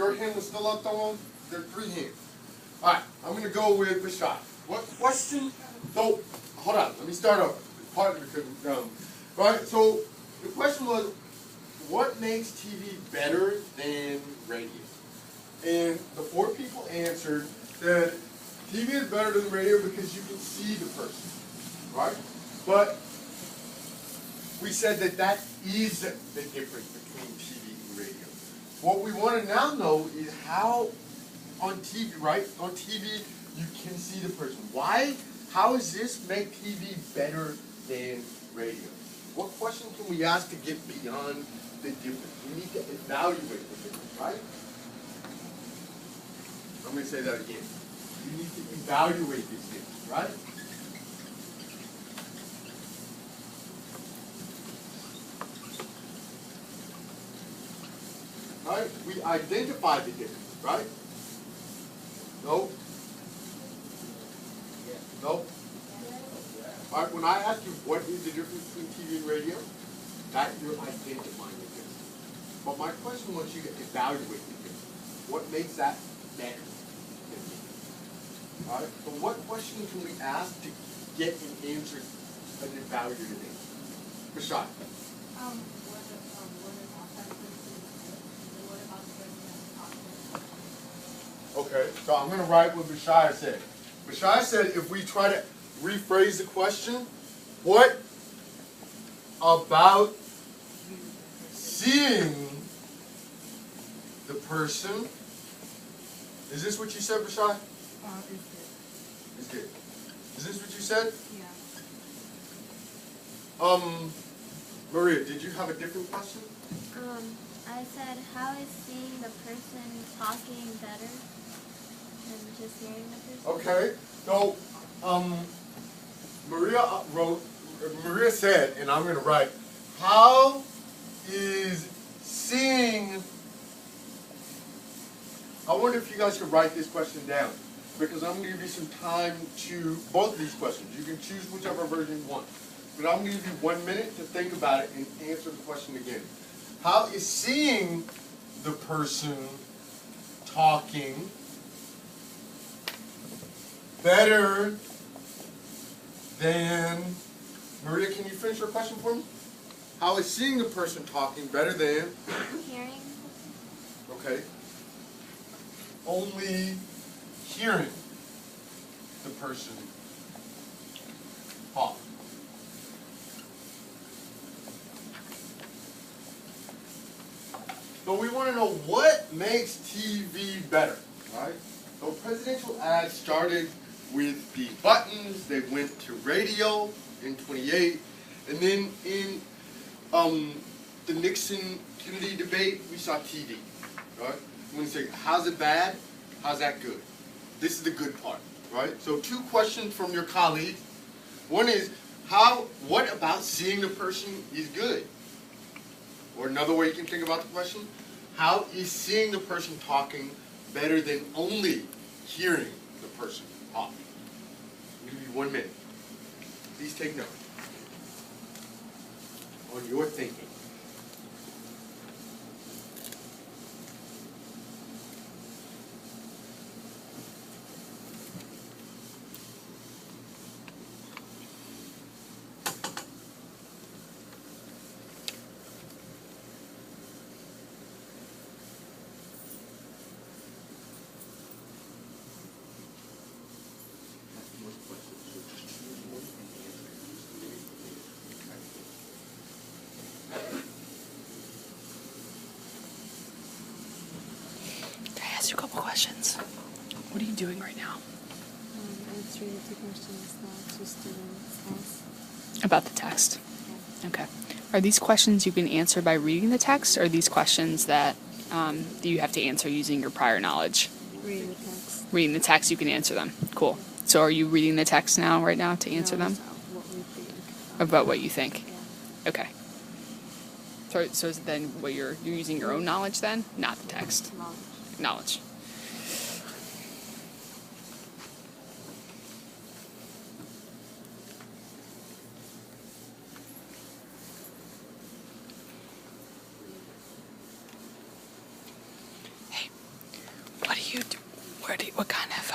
your hand was still up, Tom? There are 3 hands. All right, I'm going to go with Bashar. What question? So, hold on. Let me start over. Partly because, right? So, the question was, what makes TV better than radio? And the 4 people answered that TV is better than radio because you can see the person, right? But we said that that is the difference between TV and radio. What we want to now know is how on TV, right? On TV, you can see the person. Why? How does this make TV better than radio? What question can we ask to get beyond the difference? We need to evaluate the difference, right? I'm going to say that again. You need to evaluate this difference, right? Right? We identify the difference, right? Nope. Nope. All right, when I ask you what is the difference between TV and radio, that you're identifying the difference. But my question wants you to evaluate the difference. What makes that better? All right, so what question can we ask to get an answer, an evaluated answer? Rashad. Okay, so I'm going to write what Bashar said. Bashar said if we try to rephrase the question, what about seeing the person? Is this what you said, Bashar? It's good. Is this what you said? Yeah. Maria, did you have a different question? I said, how is seeing the person talking better than just hearing the person? Okay, so Maria said, and I'm going to write, how is seeing, I wonder if you guys could write this question down, because I'm going to give you some time to, both of these questions, you can choose whichever version you want, but I'm going to give you 1 minute to think about it and answer the question again. How is seeing the person talking better than, Maria, can you finish your question for me? How is seeing the person talking better than? Hearing. Okay. Only hearing the person talk. So we want to know what makes TV better, right? So presidential ads started with the buttons, they went to radio in 28, and then in the Nixon-Kennedy debate, we saw TV, right? When you say, how's it bad? How's that good? This is the good part, right? So 2 questions from your colleagues. One is, what about seeing the person is good? Or another way you can think about the question, how is seeing the person talking better than only hearing the person talk? I'll give you 1 minute. Please take note on your thinking. A couple questions. What are you doing right now? Answering the 2 questions that 2 students asked. About the text? Okay. Are these questions you can answer by reading the text, or are these questions that you have to answer using your prior knowledge? Reading the text. Reading the text, you can answer them. Cool. So are you reading the text now, right now, to answer them? What we think. About what you think? Yeah. Okay. So is it then what you're using your own knowledge then, not the text? Knowledge. what kind of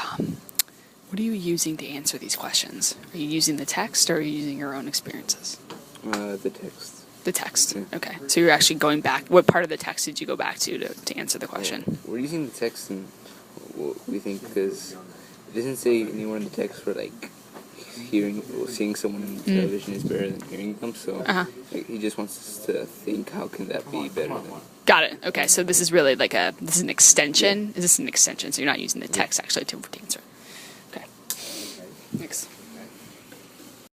what are you using to answer these questions? Are you using the text or are you using your own experiences? The text. The text. Yeah. Okay. So you're actually going back. What part of the text did you go back to answer the question? We're using the text and what we think because it doesn't say anywhere in the text where like hearing or seeing someone on television is better than hearing them. So like, he just wants us to think, how can that be better than? Got it. Okay. So this is really like this is an extension. Is this an extension? So you're not using the text actually to answer. Okay. Thanks.